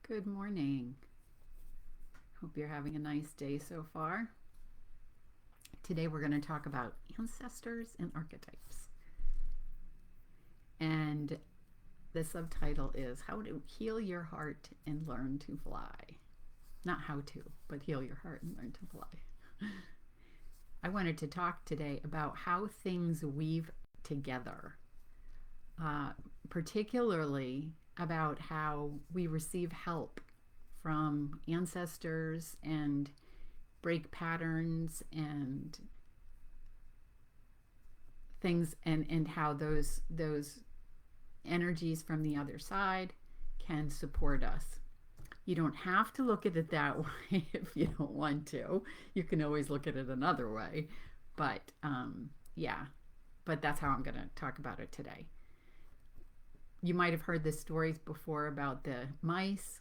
Good morning. Hope you're having a nice day so far. Today we're going to talk about ancestors and archetypes. And the subtitle is How to Heal Your Heart and Learn to Fly. Not how to, but heal your heart and learn to fly. I wanted to talk today about how things weave together, particularly about how we receive help from ancestors and break patterns and things, and how those energies from the other side can support us. You don't have to look at it that way if you don't want to. You can always look at it another way. But yeah, but that's how I'm going to talk about it today. You might have heard the stories before about the mice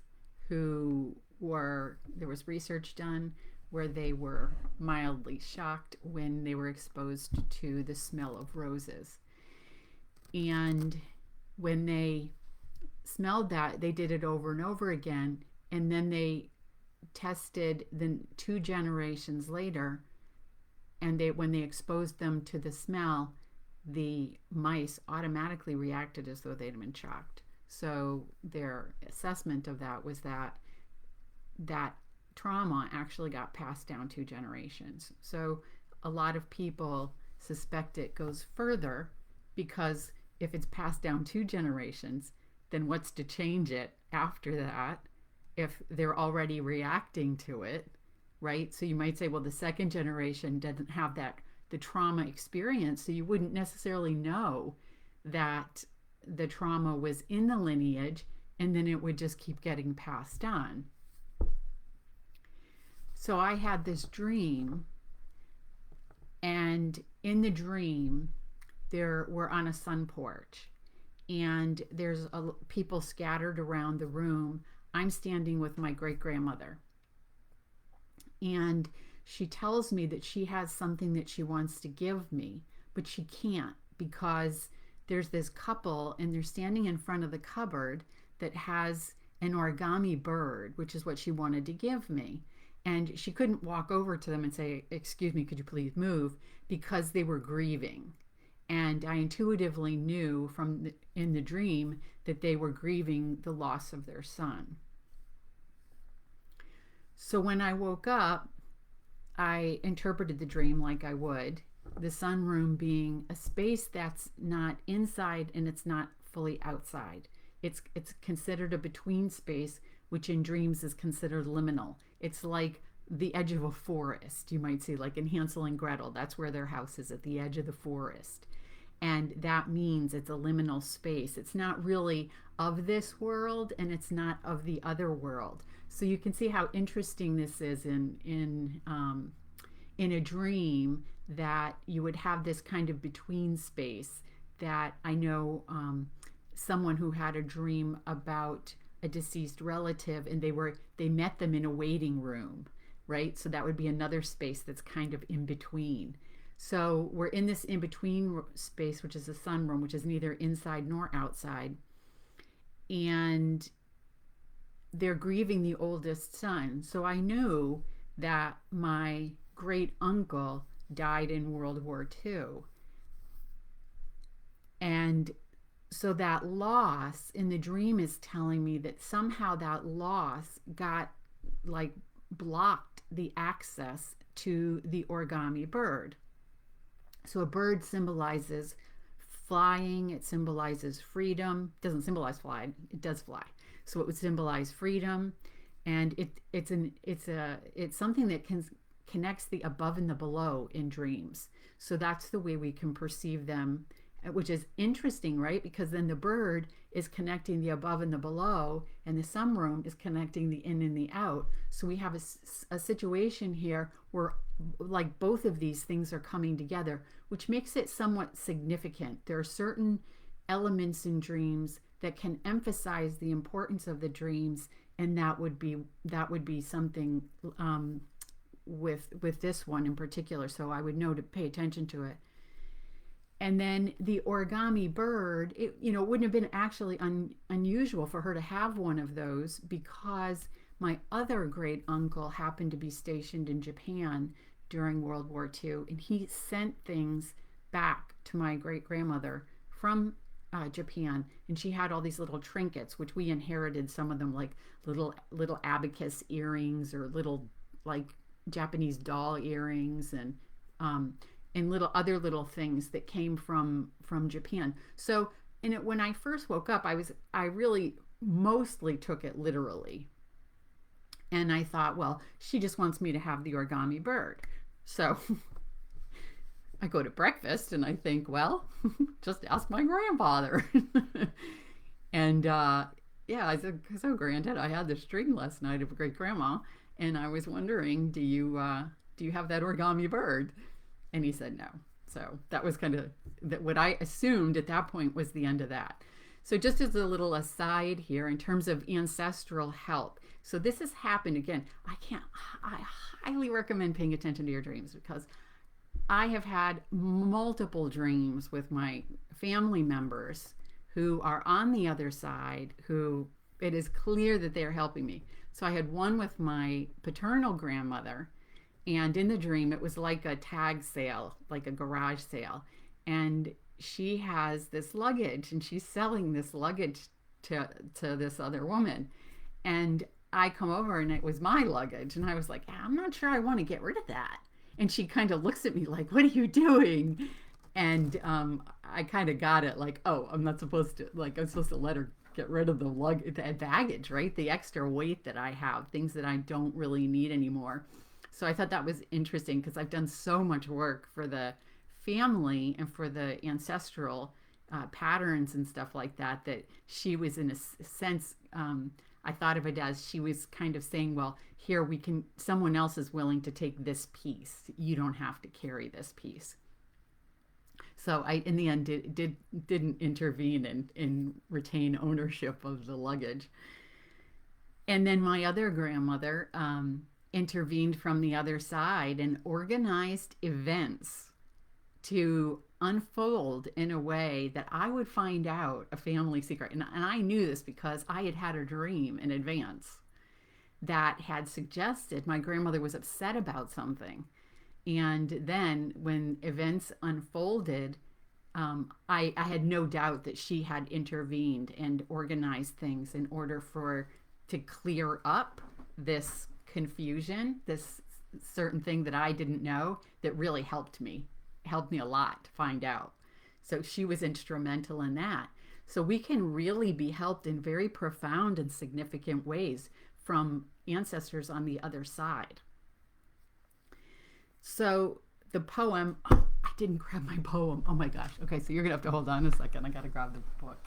there was research done where they were mildly shocked when they were exposed to the smell of roses. And when they smelled that, they did it over and over again. And then they tested the 2 generations later, and when they exposed them to the smell, the mice automatically reacted as though they'd been shocked. So their assessment of that was that trauma actually got passed down 2 generations. So a lot of people suspect it goes further, because if it's passed down 2 generations, then what's to change it after that if they're already reacting to it, right? So you might say, well, the 2nd generation doesn't have the trauma experience, so you wouldn't necessarily know that the trauma was in the lineage, and then it would just keep getting passed on. So I had this dream, and in the dream, we're on a sun porch, and there's people scattered around the room. I'm standing with my great-grandmother, and she tells me that she has something that she wants to give me, but she can't, because there's this couple and they're standing in front of the cupboard that has an origami bird, which is what she wanted to give me. And she couldn't walk over to them and say, "Excuse me, could you please move?" because they were grieving. And I intuitively knew in the dream that they were grieving the loss of their son. So when I woke up, I interpreted the dream like I would, the sunroom being a space that's not inside and it's not fully outside. It's considered a between space, which in dreams is considered liminal. It's like the edge of a forest. You might see, like in Hansel and Gretel, that's where their house is, at the edge of the forest. And that means it's a liminal space. It's not really of this world, and it's not of the other world. So you can see how interesting this is in a dream, that you would have this kind of between space. That I know someone who had a dream about a deceased relative, and they met them in a waiting room, right? So that would be another space that's kind of in between. So we're in this in-between space, which is the sunroom, which is neither inside nor outside. And they're grieving the oldest son. So I knew that my great uncle died in World War II. And so that loss in the dream is telling me that somehow that loss got blocked the access to the origami bird. So a bird symbolizes flying, it symbolizes freedom. It doesn't symbolize flying, it does fly. So it would symbolize freedom, and it's something that connects the above and the below in dreams. So that's the way we can perceive them, which is interesting, right? Because then the bird is connecting the above and the below, and the sunroom is connecting the in and the out. So we have a situation here where both of these things are coming together, which makes it somewhat significant. There are certain elements in dreams that can emphasize the importance of the dreams, and that would be something with this one in particular. So I would know to pay attention to it. And then the origami bird, it wouldn't have been actually unusual for her to have one of those because my other great uncle happened to be stationed in Japan during World War II, and he sent things back to my great grandmother from Japan, and she had all these little trinkets, which we inherited. Some of them like little abacus earrings or little like Japanese doll earrings, um, and little things that came from Japan. So, when I first woke up, I really mostly took it literally, and I thought, well, she just wants me to have the origami bird. So I go to breakfast and I think, well, just ask my grandfather. And yeah, I said, so Granddad, I had this dream last night of great grandma, and I was wondering, do you have that origami bird? And he said no. So that was kind of what I assumed at that point was the end of that. So just as a little aside here, in terms of ancestral help, so this has happened again. I highly recommend paying attention to your dreams, because I have had multiple dreams with my family members who are on the other side, who it is clear that they're helping me. So I had one with my paternal grandmother, and in the dream it was like a tag sale, like a garage sale, and she has this luggage and she's selling this luggage to this other woman, and I come over and it was my luggage, and I was like, I'm not sure I want to get rid of that. And she kind of looks at me like, what are you doing? And I kind of got it, like, oh, I'm supposed to let her get rid of the baggage, right? The extra weight that I have, things that I don't really need anymore. So I thought that was interesting, because I've done so much work for the family and for the ancestral patterns and stuff like that, that she was, in a sense, I thought of it as she was kind of saying, well, here someone else is willing to take this piece. You don't have to carry this piece. So I, in the end, didn't intervene and retain ownership of the luggage. And then my other grandmother intervened from the other side and organized events to unfold in a way that I would find out a family secret. And I knew this because I had a dream in advance that had suggested my grandmother was upset about something. And then when events unfolded, I had no doubt that she had intervened and organized things in order to clear up this confusion, this certain thing that I didn't know, that really helped me a lot to find out. So she was instrumental in that. So we can really be helped in very profound and significant ways from ancestors on the other side. So the poem, I didn't grab my poem. Oh my gosh. Okay, so you're gonna have to hold on a second. I gotta grab the book.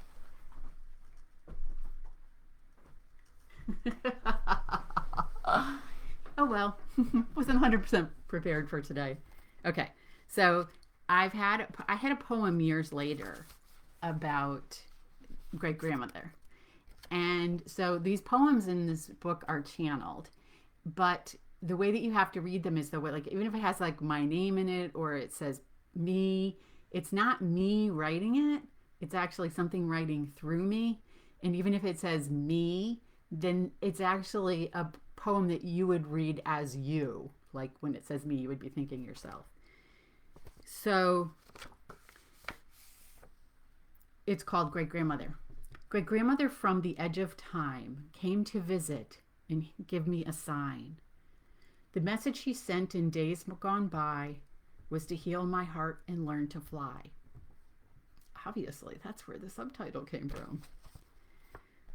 Oh well, wasn't 100% prepared for today. Okay, so I had a poem years later about great grandmother, and so these poems in this book are channeled, but the way that you have to read them is the way, like, even if it has like my name in it or it says me, it's not me writing it. It's actually something writing through me, and even if it says me, then it's actually a poem that you would read as you. Like when it says me, you would be thinking yourself. So it's called Great Grandmother. Great grandmother from the edge of time came to visit and give me a sign. The message she sent in days gone by was to heal my heart and learn to fly. Obviously, that's where the subtitle came from.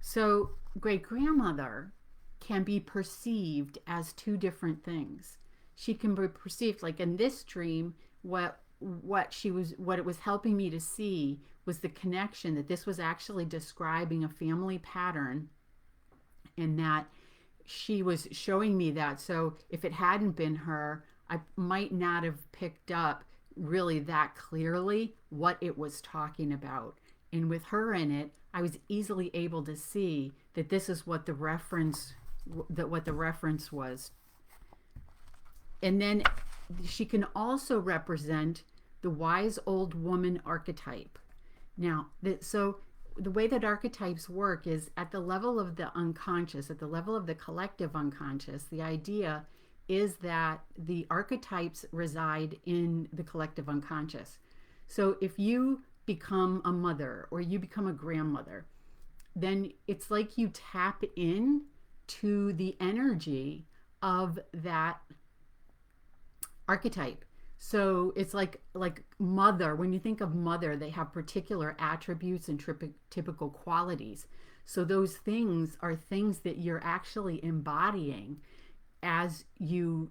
So great grandmother can be perceived as two different things. She can be perceived, like in this dream, what it was helping me to see was the connection, that this was actually describing a family pattern, and that she was showing me that. So if it hadn't been her, I might not have picked up really that clearly what it was talking about. And with her in it, I was easily able to see that this is what the reference was. And then she can also represent the wise old woman archetype. Now, so the way that archetypes work is at the level of the unconscious, at the level of the collective unconscious. The idea is that the archetypes reside in the collective unconscious. So if you become a mother or you become a grandmother, then it's like you tap in to the energy of that archetype. So it's like mother. When you think of mother, they have particular attributes and typical qualities. So those things are things that you're actually embodying as you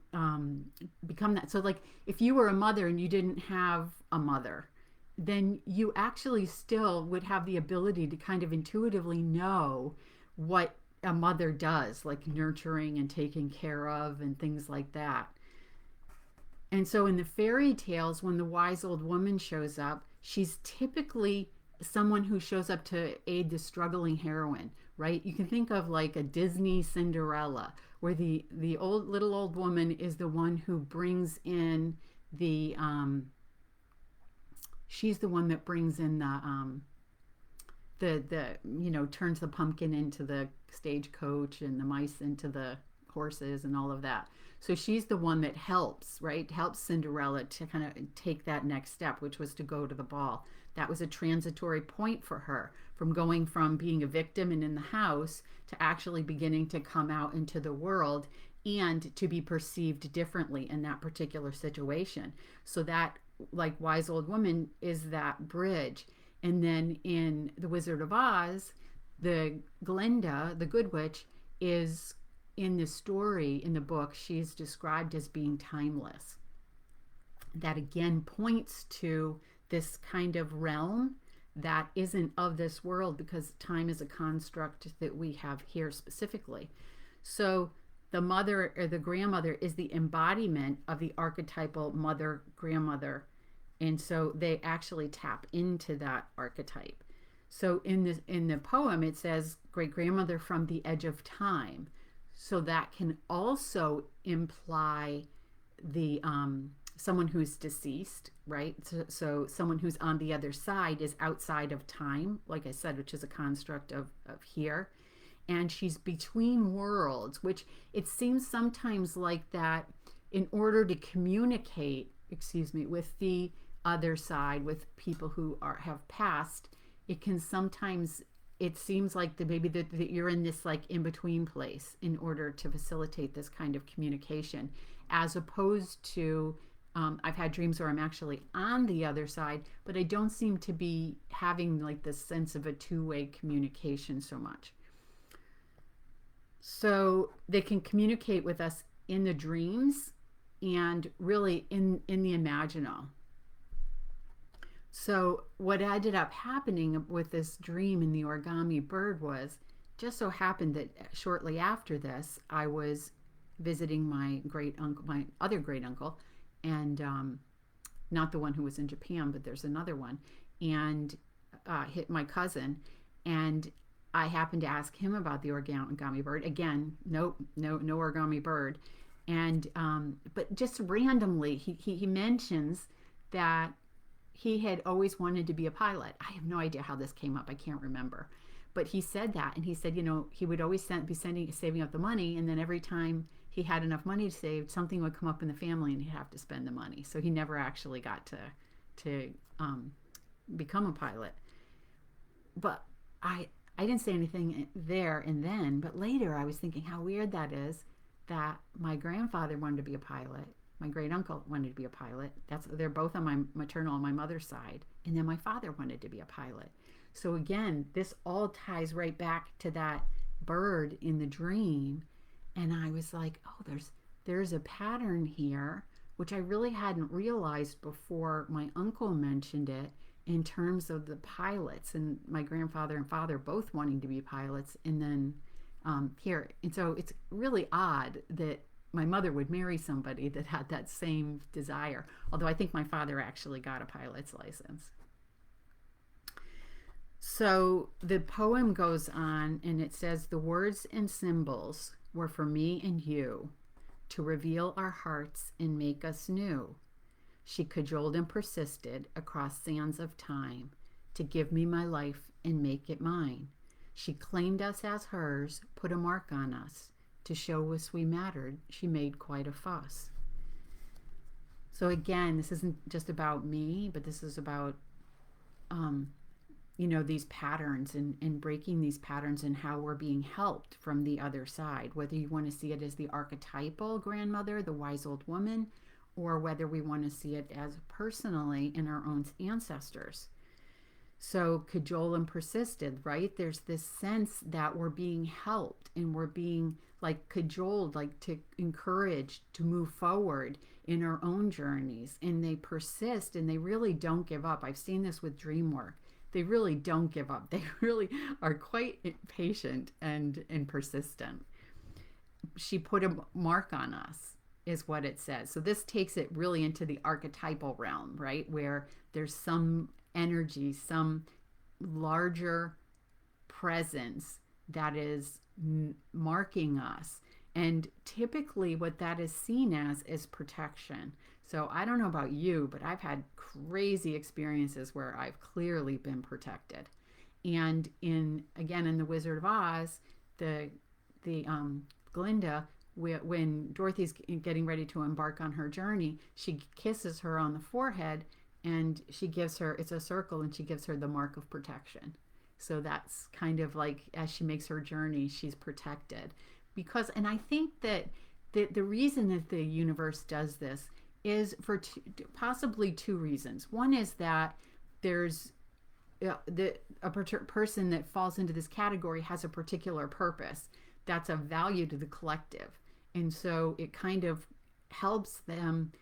become that. So like if you were a mother and you didn't have a mother, then you actually still would have the ability to kind of intuitively know what a mother does, like nurturing and taking care of and things like that. And so in the fairy tales, when the wise old woman shows up, she's typically someone who shows up to aid the struggling heroine, right? You can think of like a Disney Cinderella, where the old little old woman is the one who brings in the she's the one that brings in the turns the pumpkin into the stagecoach and the mice into the horses and all of that. So she's the one that helps, right? Helps Cinderella to kind of take that next step, which was to go to the ball. That was a transitory point for her, from going from being a victim and in the house to actually beginning to come out into the world and to be perceived differently in that particular situation. So that, like wise old woman, is that bridge. And then in The Wizard of Oz, the Glinda, the good witch, is in the story, in the book, she's described as being timeless. That again points to this kind of realm that isn't of this world, because time is a construct that we have here specifically. So the mother or the grandmother is the embodiment of the archetypal mother grandmother, and so they actually tap into that archetype. So in the poem it says great grandmother from the edge of time. So that can also imply the someone who's deceased, right? So someone who's on the other side is outside of time, like I said, which is a construct of here. And she's between worlds, which it seems sometimes like that in order to communicate, with the other side, with people who have passed, it can sometimes, it seems like maybe that you're in this like in between place in order to facilitate this kind of communication, as opposed to I've had dreams where I'm actually on the other side, but I don't seem to be having like this sense of a two-way communication so much. So they can communicate with us in the dreams and really in the imaginal. So what ended up happening with this dream in the origami bird was, just so happened that shortly after this, I was visiting my other great uncle, and not the one who was in Japan, but there's another one, and hit my cousin, and I happened to ask him about the origami bird. Again, no origami bird, and but just randomly, he mentions that he had always wanted to be a pilot. I have no idea how this came up. I can't remember. But he said that, and he said, he would always be saving up the money, and then every time he had enough money to save, something would come up in the family, and he'd have to spend the money. So he never actually got to become a pilot. But I didn't say anything there and then, but later I was thinking how weird that is, that my grandfather wanted to be a pilot. My great uncle wanted to be a pilot. They're both on my maternal and my mother's side. And then my father wanted to be a pilot. So again, this all ties right back to that bird in the dream. And I was like, oh, there's a pattern here, which I really hadn't realized before my uncle mentioned it, in terms of the pilots and my grandfather and father both wanting to be pilots. And then here. And so it's really odd that my mother would marry somebody that had that same desire. Although I think my father actually got a pilot's license. So the poem goes on and it says, the words and symbols were for me and you, to reveal our hearts and make us new. She cajoled and persisted across sands of time to give me my life and make it mine. She claimed us as hers, put a mark on us. To show us we mattered, she made quite a fuss. So again, this isn't just about me, but this is about, these patterns and breaking these patterns and how we're being helped from the other side. Whether you want to see it as the archetypal grandmother, the wise old woman, or whether we want to see it as personally in our own ancestors. So cajole and persisted, right? There's this sense that we're being helped and we're being like cajoled, like to encourage to move forward in our own journeys. And they persist and they really don't give up. I've seen this with dream work. They really don't give up. They really are quite patient and persistent. She put a mark on us, is what it says. So this takes it really into the archetypal realm, right? Where there's some energy, some larger presence that is marking us. And typically what that is seen as is protection. So I don't know about you, but I've had crazy experiences where I've clearly been protected. And in the Wizard of Oz, the Glinda, when Dorothy's getting ready to embark on her journey, she kisses her on the forehead and she gives her, it's a circle, and she gives her the mark of protection. So that's kind of like as she makes her journey, she's protected. Because, and I think that the reason that the universe does this is for possibly two reasons. One is that there's a person that falls into this category has a particular purpose that's of value to the collective. And so it kind of helps them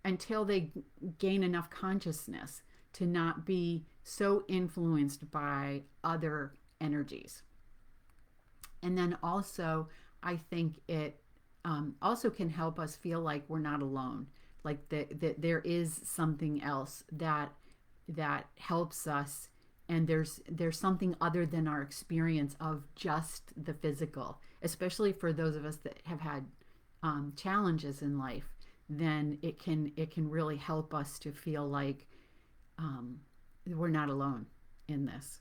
until they gain enough consciousness to not be so influenced by other energies. And then also, I think it also can help us feel like we're not alone, like that there is something else that helps us, and there's something other than our experience of just the physical, especially for those of us that have had challenges in life. Then it can really help us to feel like we're not alone in this.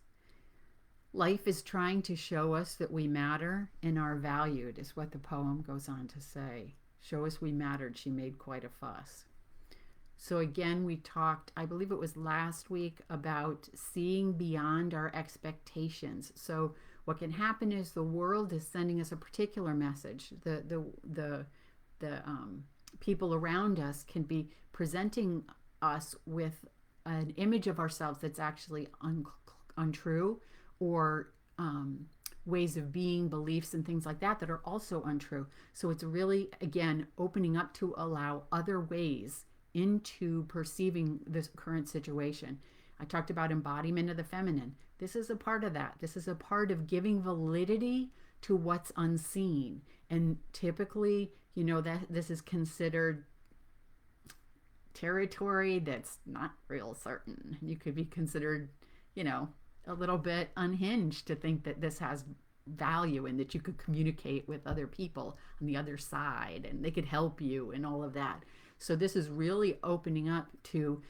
Life is trying to show us that we matter and are valued, is what the poem goes on to say. Show us we mattered, she made quite a fuss. So again, we talked, I believe it was last week, about seeing beyond our expectations. So what can happen is the world is sending us a particular message. The people around us can be presenting us with an image of ourselves that's actually untrue, or ways of being, beliefs, and things like that are also untrue. So it's really, again, opening up to allow other ways into perceiving this current situation. I talked about embodiment of the feminine. This is a part of that. This is a part of giving validity to what's unseen. And typically, that this is considered territory that's not real certain. You could be considered, a little bit unhinged to think that this has value and that you could communicate with other people on the other side and they could help you and all of that. So this is really opening up to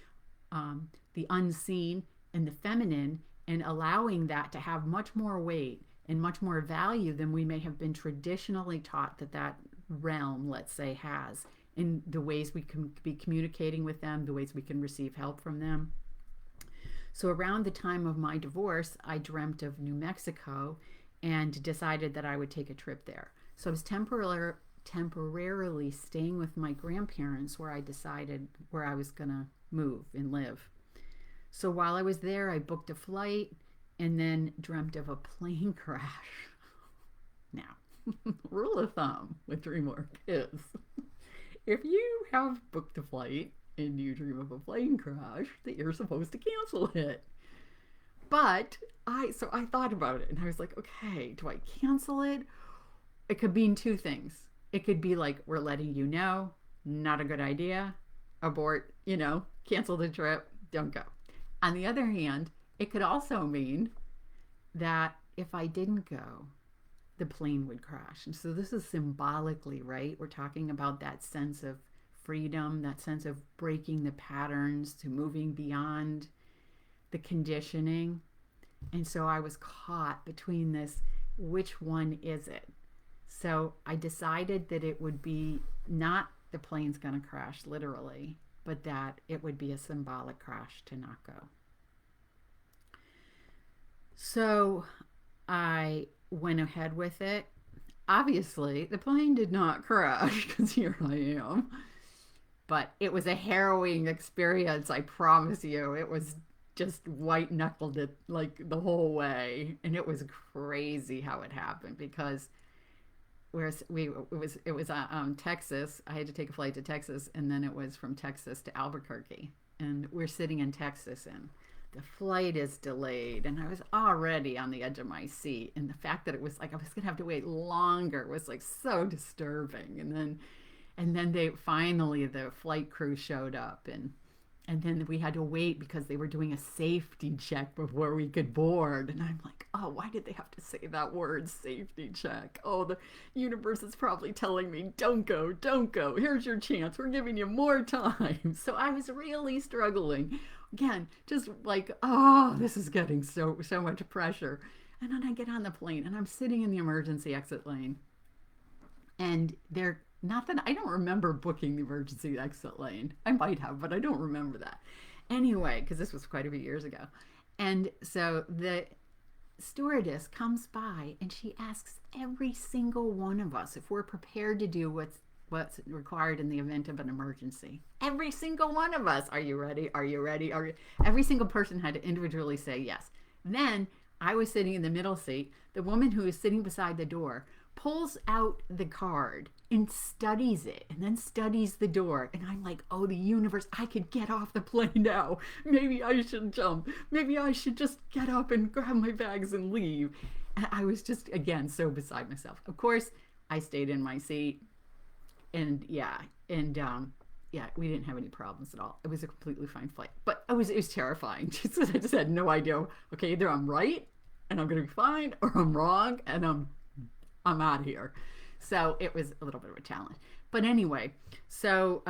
the unseen and the feminine, and allowing that to have much more weight and much more value than we may have been traditionally taught that realm, let's say, has, in the ways we can be communicating with them, the ways we can receive help from them. So around the time of my divorce, I dreamt of New Mexico and decided that I would take a trip there. So I was temporarily staying with my grandparents, where I decided where I was going to move and live. So while I was there, I booked a flight and then dreamt of a plane crash. Now, rule of thumb with dream work is if you have booked a flight and you dream of a plane crash, that you're supposed to cancel it. But I thought about it and I was like, okay, do I cancel it? It could mean two things. It could be like, we're letting you know, not a good idea, abort, cancel the trip, don't go. On the other hand, it could also mean that if I didn't go, the plane would crash. And so this is symbolically, right? We're talking about that sense of freedom, that sense of breaking the patterns, to moving beyond the conditioning. And so I was caught between this, which one is it? So I decided that it would be not the plane's going to crash literally, but that it would be a symbolic crash to not go. So I went ahead with it. Obviously, the plane did not crash because here I am. But it was a harrowing experience, I promise you. It was just white knuckled it like the whole way, and it was crazy how it happened because it was Texas. I had to take a flight to Texas, and then it was from Texas to Albuquerque, and we're sitting in Texas, and the flight is delayed, and I was already on the edge of my seat, and the fact that it was like I was gonna have to wait longer was like so disturbing. And then they finally, the flight crew showed up, and then we had to wait because they were doing a safety check before we could board. And I'm like, oh, why did they have to say that word, safety check? Oh, the universe is probably telling me, don't go, don't go. Here's your chance. We're giving you more time. So I was really struggling. Again, just like, oh, this is getting so much pressure. And then I get on the plane and I'm sitting in the emergency exit lane. And they're not that I don't remember booking the emergency exit lane. I might have, but I don't remember that. Anyway, because this was quite a few years ago. And so the stewardess comes by and she asks every single one of us if we're prepared to do what's required in the event of an emergency. Every single one of us. Are you ready? Are you ready? Every single person had to individually say yes. Then I was sitting in the middle seat. The woman who was sitting beside the door pulls out the card and studies it and then studies the door. And I'm like, oh, the universe, I could get off the plane now. Maybe I should jump. Maybe I should just get up and grab my bags and leave. And I was just, again, so beside myself. Of course, I stayed in my seat. And yeah, we didn't have any problems at all. It was a completely fine flight. But it was terrifying. I just had no idea. Okay, either I'm right and I'm going to be fine, or I'm wrong and I'm out of here. So it was a little bit of a challenge. But anyway, so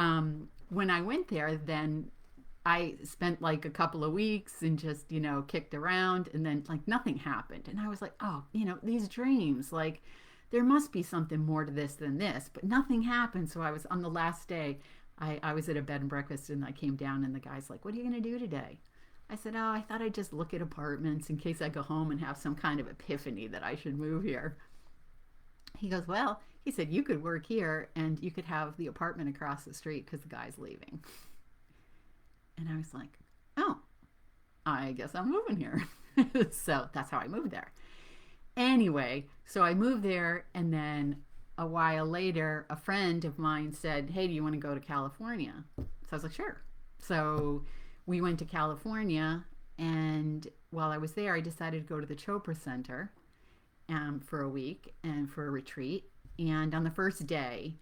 when I went there, then I spent like a couple of weeks and just, kicked around, and then like nothing happened. And I was like, oh, these dreams, like there must be something more to this than this, but nothing happened. So I was on the last day, I was at a bed and breakfast, and I came down and the guy's like, what are you going to do today? I said, oh, I thought I'd just look at apartments in case I go home and have some kind of epiphany that I should move here. He goes, well, he said, you could work here and you could have the apartment across the street because the guy's leaving. And I was like, oh, I guess I'm moving here. So that's how I moved there. Anyway, so I moved there, and then a while later, a friend of mine said, hey, do you want to go to California? So I was like, sure. So we went to California, and while I was there, I decided to go to the Chopra Center for a week and for a retreat. And on the first day,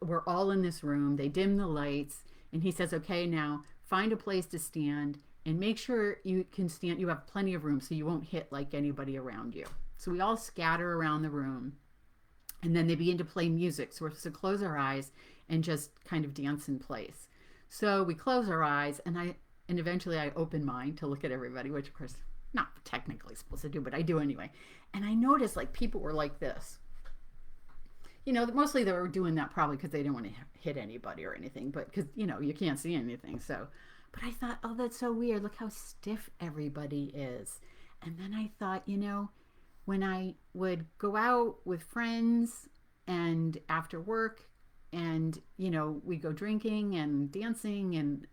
we're all in this room, they dim the lights, and he says, okay, now find a place to stand and make sure you can stand, you have plenty of room so you won't hit like anybody around you. So we all scatter around the room, and then they begin to play music. So we're supposed to close our eyes and just kind of dance in place. So we close our eyes, and eventually I open mine to look at everybody, which of course not technically supposed to do, but I do anyway. And I noticed like people were like this. Mostly they were doing that probably because they didn't want to hit anybody or anything, but because, you can't see anything. So, but I thought, oh, that's so weird. Look how stiff everybody is. And then I thought, when I would go out with friends and after work and, we go drinking and dancing, and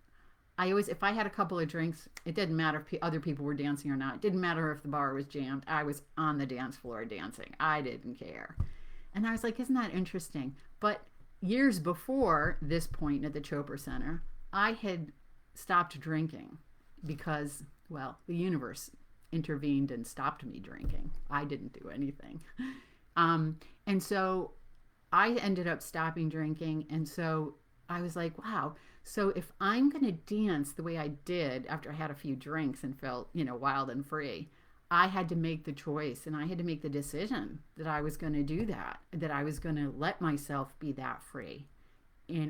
if I had a couple of drinks, it didn't matter if other people were dancing or not. It didn't matter if the bar was jammed. I was on the dance floor dancing. I didn't care. And I was like, isn't that interesting? But years before this point at the Chopra Center, I had stopped drinking because, well, the universe intervened and stopped me drinking. I didn't do anything. And so I ended up stopping drinking. And so I was like, wow. So if I'm going to dance the way I did after I had a few drinks and felt, wild and free, I had to make the choice, and I had to make the decision that I was going to do that I was going to let myself be that free.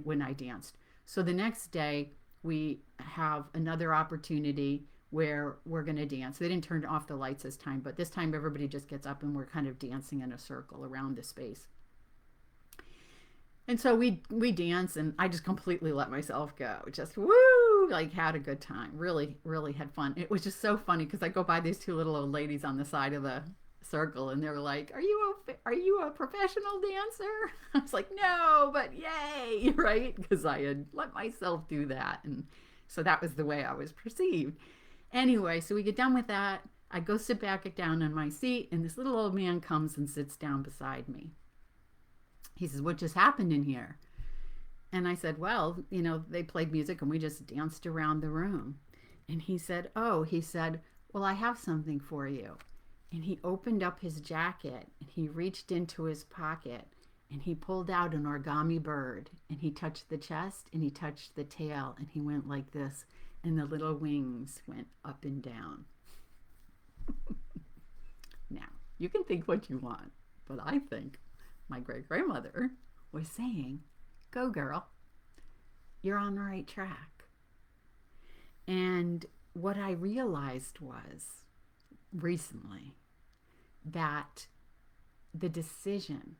when I danced. So the next day we have another opportunity where we're going to dance. They didn't turn off the lights this time, but this time everybody just gets up and we're kind of dancing in a circle around the space. And so we dance, and I just completely let myself go. Just woo, like had a good time. Really, really had fun. It was just so funny because I go by these two little old ladies on the side of the circle, and they're like, are you a professional dancer?" I was like, "No, but yay," right? Because I had let myself do that, and so that was the way I was perceived. Anyway, so we get done with that. I go sit back down on my seat, and this little old man comes and sits down beside me. He says, "What just happened in here?" And I said, "Well, they played music and we just danced around the room." And he said, "Well, I have something for you." And he opened up his jacket and he reached into his pocket and he pulled out an origami bird, and he touched the chest and he touched the tail, and he went like this, and the little wings went up and down. Now, you can think what you want, but I think my great-grandmother was saying, "Go, girl. You're on the right track." And what I realized was recently that the decision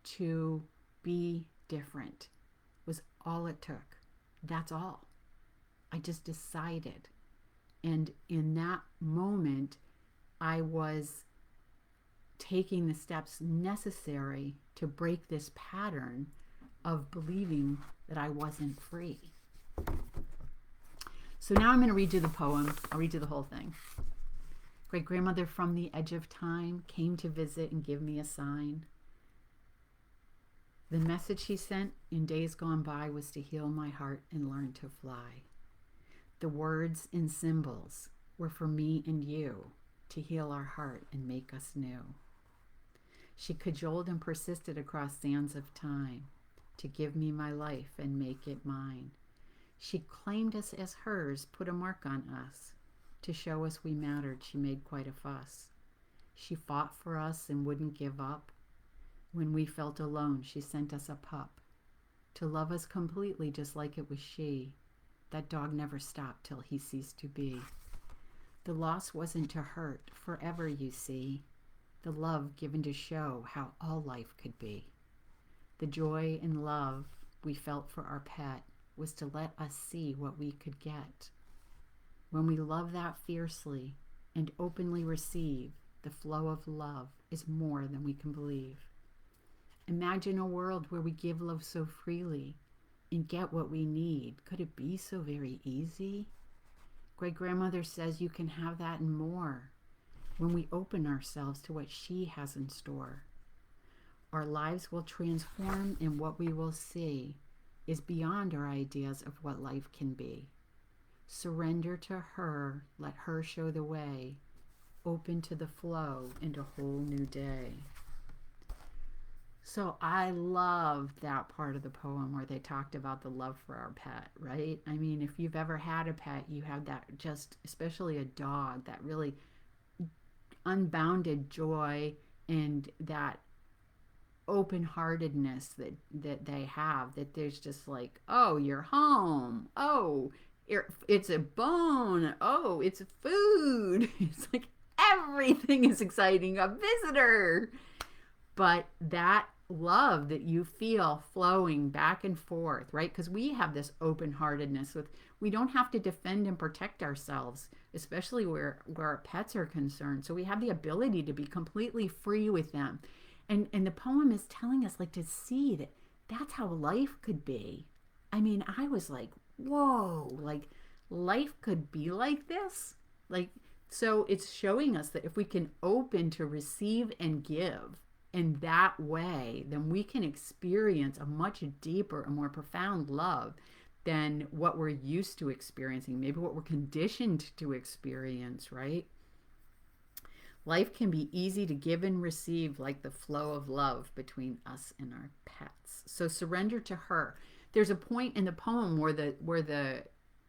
to be different was all it took. That's all. I just decided. And in that moment, I was taking the steps necessary to break this pattern of believing that I wasn't free. So now I'm going to read you the poem. I'll read you the whole thing. Great-grandmother from the edge of time came to visit and give me a sign. The message she sent in days gone by was to heal my heart and learn to fly. The words and symbols were for me and you to heal our heart and make us new. She cajoled and persisted across sands of time to give me my life and make it mine. She claimed us as hers, put a mark on us. To show us we mattered, she made quite a fuss. She fought for us and wouldn't give up. When we felt alone, she sent us a pup to love us completely, just like it was she. That dog never stopped till he ceased to be. The loss wasn't to hurt forever, you see. The love given to show how all life could be. The joy and love we felt for our pet was to let us see what we could get. When we love that fiercely and openly receive, the flow of love is more than we can believe. Imagine a world where we give love so freely and get what we need. Could it be so very easy? Great-grandmother says you can have that and more when we open ourselves to what she has in store. Our lives will transform, and what we will see is beyond our ideas of what life can be. Surrender to her, let her show the way, open to the flow and a whole new day. So I loved that part of the poem where they talked about the love for our pet, right? I mean, if you've ever had a pet, you have that, just especially a dog, that really unbounded joy and that open-heartedness that they have, that there's just like, oh, you're home, oh, it's a bone, oh, it's food. It's like everything is exciting, a visitor. But that love that you feel flowing back and forth, right? Because we have this open-heartedness with, we don't have to defend and protect ourselves, especially where our pets are concerned. So we have the ability to be completely free with them. And the poem is telling us, like, to see that that's how life could be. I mean, I was like, whoa, like life could be like this. Like, so it's showing us that if we can open to receive and give in that way, then we can experience a much deeper and more profound love than what we're used to experiencing, maybe what we're conditioned to experience, right? Life can be easy to give and receive, like the flow of love between us and our pets. So surrender to her. There's a point in the poem where the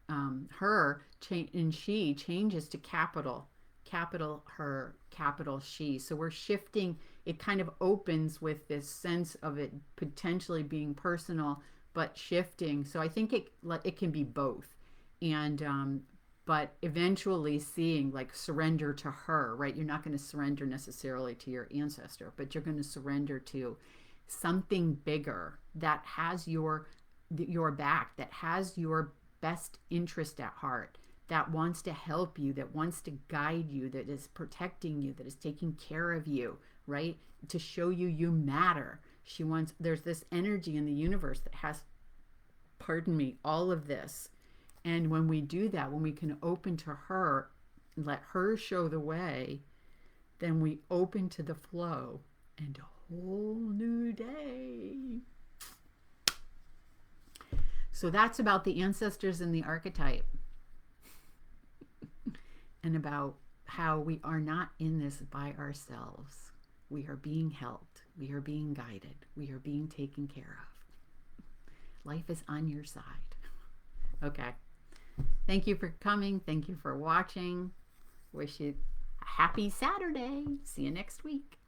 her and she changes to capital capital her, capital she. So we're shifting. It kind of opens with this sense of it potentially being personal, but shifting. So I think it can be both, and but eventually seeing like surrender to her, right? You're not going to surrender necessarily to your ancestor, but you're going to surrender to something bigger that has your back, that has your best interest at heart, that wants to help you, that wants to guide you, that is protecting you, that is taking care of you, right? To show you you matter. She wants, there's this energy in the universe that has, pardon me, all of this. And when we do that, when we can open to her, let her show the way, then we open to the flow and a whole new day. So that's about the ancestors and the archetype, and about how we are not in this by ourselves. We are being helped. We are being guided. We are being taken care of. Life is on your side. Okay. Thank you for coming. Thank you for watching. Wish you a happy Saturday. See you next week.